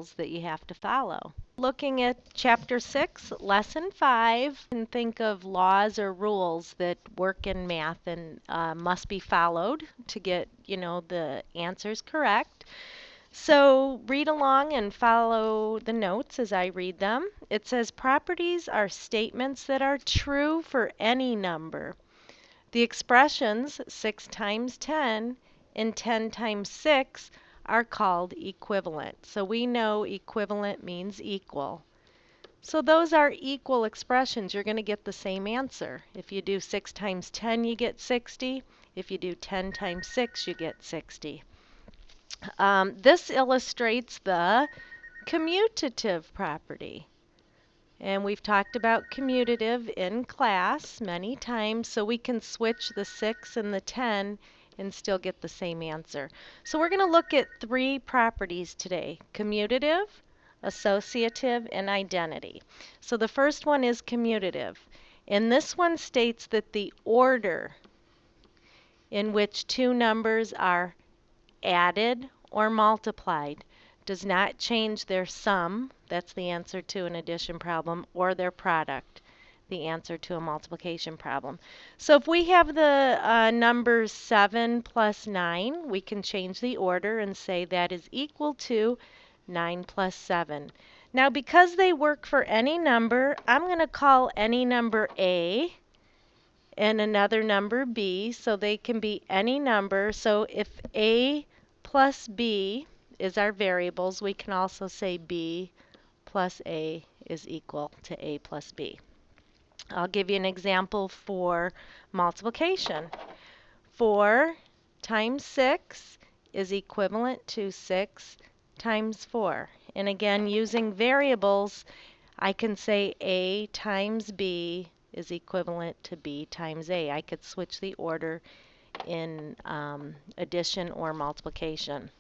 rules that you have to follow. Looking at Chapter 6, Lesson 5, and think of laws or rules that work in math and must be followed to get, the answers correct. So read along and follow the notes as I read them. It says properties are statements that are true for any number. The expressions 6 times 10 and 10 times 6 are called equivalent. So we know equivalent means equal. So those are equal expressions. You're going to get the same answer. If you do 6 times 10, you get 60. If you do 10 times 6, you get 60. This illustrates the commutative property. And we've talked about commutative in class many times, so we can switch the 6 and the 10 and still get the same answer. So we're going to look at 3 properties today: commutative, associative, and identity. So the first one is commutative. And this one states that the order in which two numbers are added or multiplied does not change their sum, that's the answer to an addition problem, or their product, the answer to a multiplication problem. So if we have the numbers 7 plus 9, we can change the order and say that is equal to 9 plus 7. Now because they work for any number, I'm going to call any number A and another number B, so they can be any number. So if A plus B is our variables, we can also say B plus A is equal to A plus B. I'll give you an example for multiplication. 4 times 6 is equivalent to 6 times 4. And again, using variables, I can say A times B is equivalent to B times A. I could switch the order in addition or multiplication.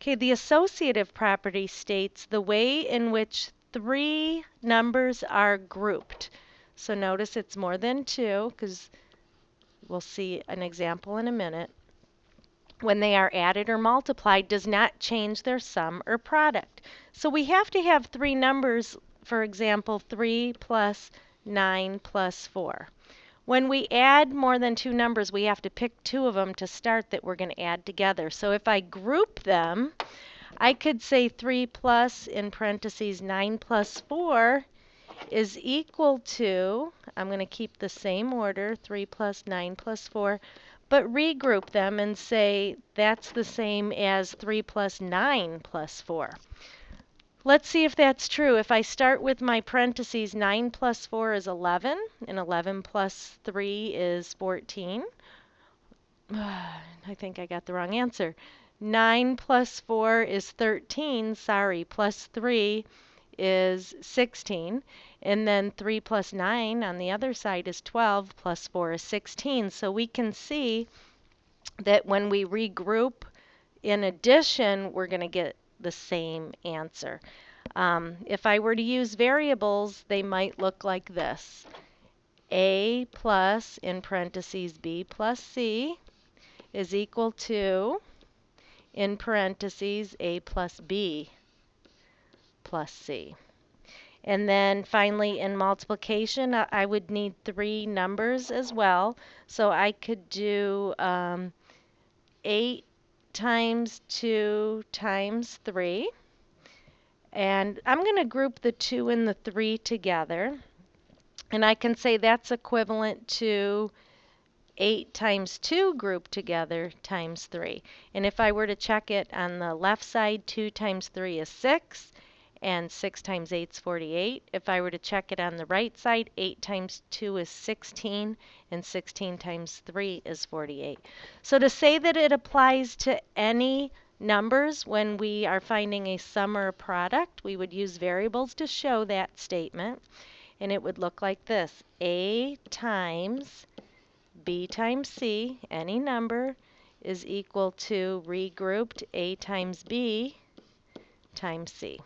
Okay, the associative property states the way in which 3 numbers are grouped. So notice it's more than 2, because we'll see an example in a minute. When they are added or multiplied does not change their sum or product. So we have to have 3 numbers, for example, 3 plus 9 plus 4. When we add more than 2 numbers, we have to pick 2 of them to start that we're going to add together. So if I group them, I could say 3 plus, in parentheses, 9 plus 4 is equal to, I'm going to keep the same order, 3 plus 9 plus 4, but regroup them and say that's the same as 3 plus 9 plus 4. Let's see if that's true. If I start with my parentheses, 9 plus 4 is 11, and 11 plus 3 is 14. I think I got the wrong answer. 9 plus 4 is 13. Sorry, plus 3 is 16. And then 3 plus 9 on the other side is 12, plus 4 is 16. So we can see that when we regroup in addition, we're going to get the same answer. If I were to use variables, they might look like this. A plus, in parentheses, B plus C is equal to, in parentheses, A plus B plus C. And then finally in multiplication, I would need 3 numbers as well. So I could do 8 times 2 times 3. And I'm going to group the 2 and the 3 together. And I can say that's equivalent to 8 times 2 grouped together times 3. And if I were to check it on the left side, 2 times 3 is 6, and 6 times 8 is 48. If I were to check it on the right side, 8 times 2 is 16, and 16 times 3 is 48. So to say that it applies to any numbers when we are finding a sum or a product, we would use variables to show that statement. And it would look like this. A times B times C, any number, is equal to regrouped A times B times C.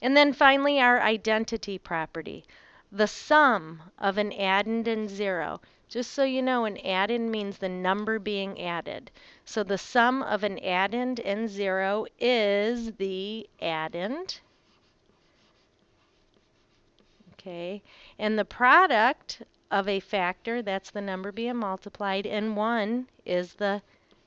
And then finally our identity property. The sum of an addend and 0 Just so you know, an addend means the number being added. So the sum of an addend and 0 is the addend. Okay, and the product of a factor, that's the number being multiplied, and 1 is the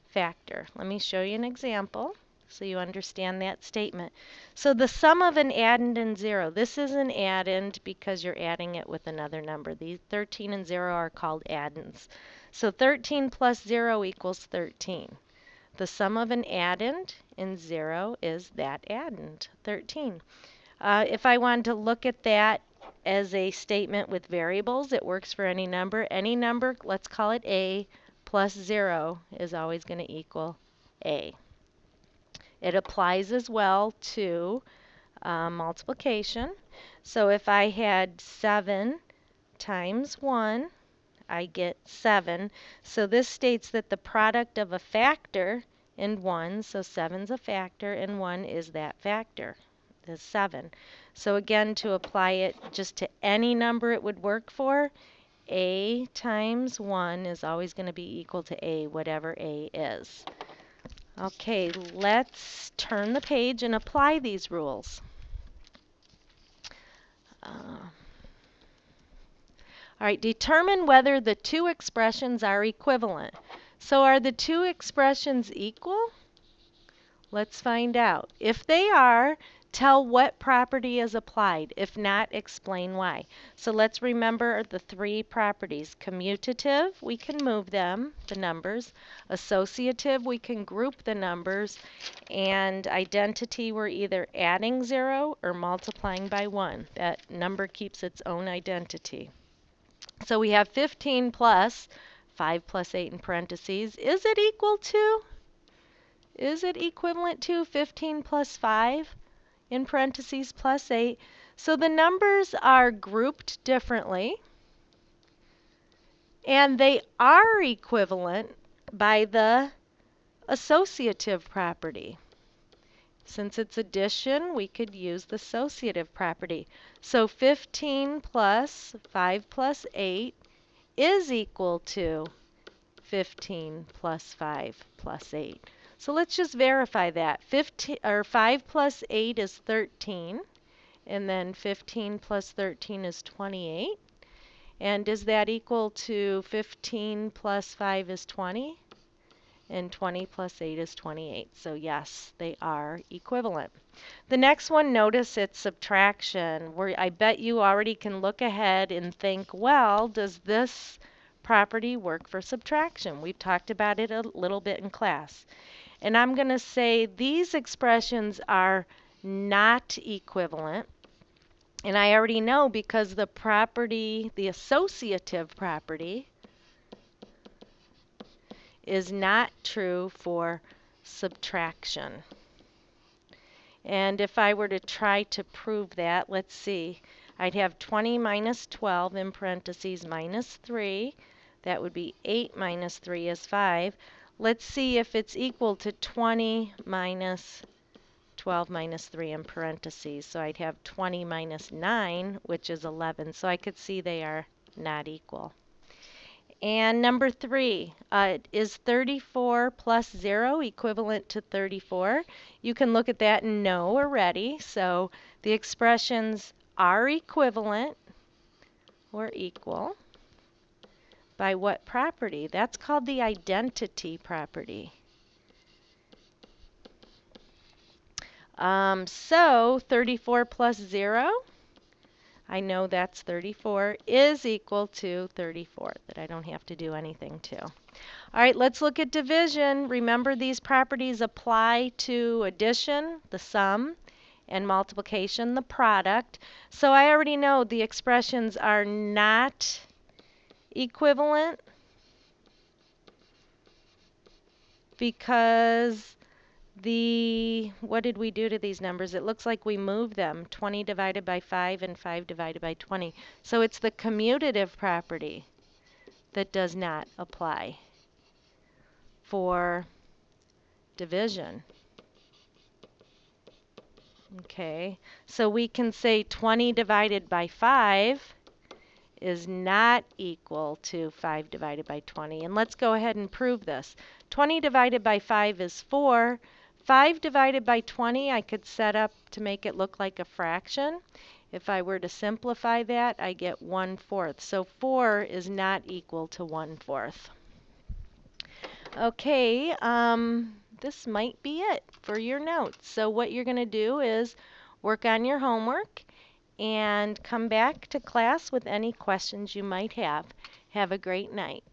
factor. Let me show you an example so you understand that statement. So the sum of an addend and 0, this is an addend because you're adding it with another number. These 13 and 0 are called addends. So 13 plus 0 equals 13. The sum of an addend and 0 is that addend, 13. If I wanted to look at that as a statement with variables, it works for any number. Any number, let's call it A, plus 0 is always going to equal A. It applies as well to multiplication. So if I had 7 times 1, I get 7. So this states that the product of a factor and 1, so 7's a factor and 1 is that factor, is 7. So again, to apply it just to any number it would work for, A times 1 is always going to be equal to A, whatever A is. Okay, let's turn the page and apply these rules. All right, determine whether the two expressions are equivalent. So are the two expressions equal? Let's find out. If they are, tell what property is applied. If not, explain why. So let's remember the three properties. Commutative, we can move them, the numbers. Associative, we can group the numbers. And identity, we're either adding 0 or multiplying by 1. That number keeps its own identity. So we have 15 plus 5 plus 8 in parentheses. Is it equal to? Is it equivalent to 15 plus 5 in parentheses plus 8? So the numbers are grouped differently, and they are equivalent by the associative property. Since it's addition, we could use the associative property. So 15 plus 5 plus 8 is equal to 15 plus 5 plus 8. So let's just verify that. 5 plus 8 is 13, and then 15 plus 13 is 28. And is that equal to 15 plus 5 is 20? And 20 plus 8 is 28. So yes, they are equivalent. The next one, notice it's subtraction, where I bet you already can look ahead and think, well, does this property work for subtraction? We've talked about it a little bit in class. And I'm going to say these expressions are not equivalent. And I already know because the property, the associative property, is not true for subtraction. And if I were to try to prove that, let's see. I'd have 20 minus 12 in parentheses minus 3. That would be 8 minus 3 is 5. Let's see if it's equal to 20 minus 12 minus 3 in parentheses. So I'd have 20 minus 9, which is 11. So I could see they are not equal. And number 3, is 34 plus 0 equivalent to 34? You can look at that and know already. So the expressions are equivalent or equal by what property? That's called the identity property. So 34 plus 0, I know that's 34, is equal to 34, that I don't have to do anything to. All right, let's look at division. Remember, these properties apply to addition, the sum, and multiplication, the product. So I already know the expressions are not equivalent because what did we do to these numbers? It looks like we moved them, 20 divided by 5 and 5 divided by 20. So it's the commutative property that does not apply for division. Okay, so we can say 20 divided by 5 is not equal to 5 divided by 20. And let's go ahead and prove this. 20 divided by 5 is 4. 5 divided by 20 I could set up to make it look like a fraction. If I were to simplify that, I get 1/4. So 4 is not equal to 1/4. Okay, this might be it for your notes. So what you're going to do is work on your homework and come back to class with any questions you might have. Have a great night.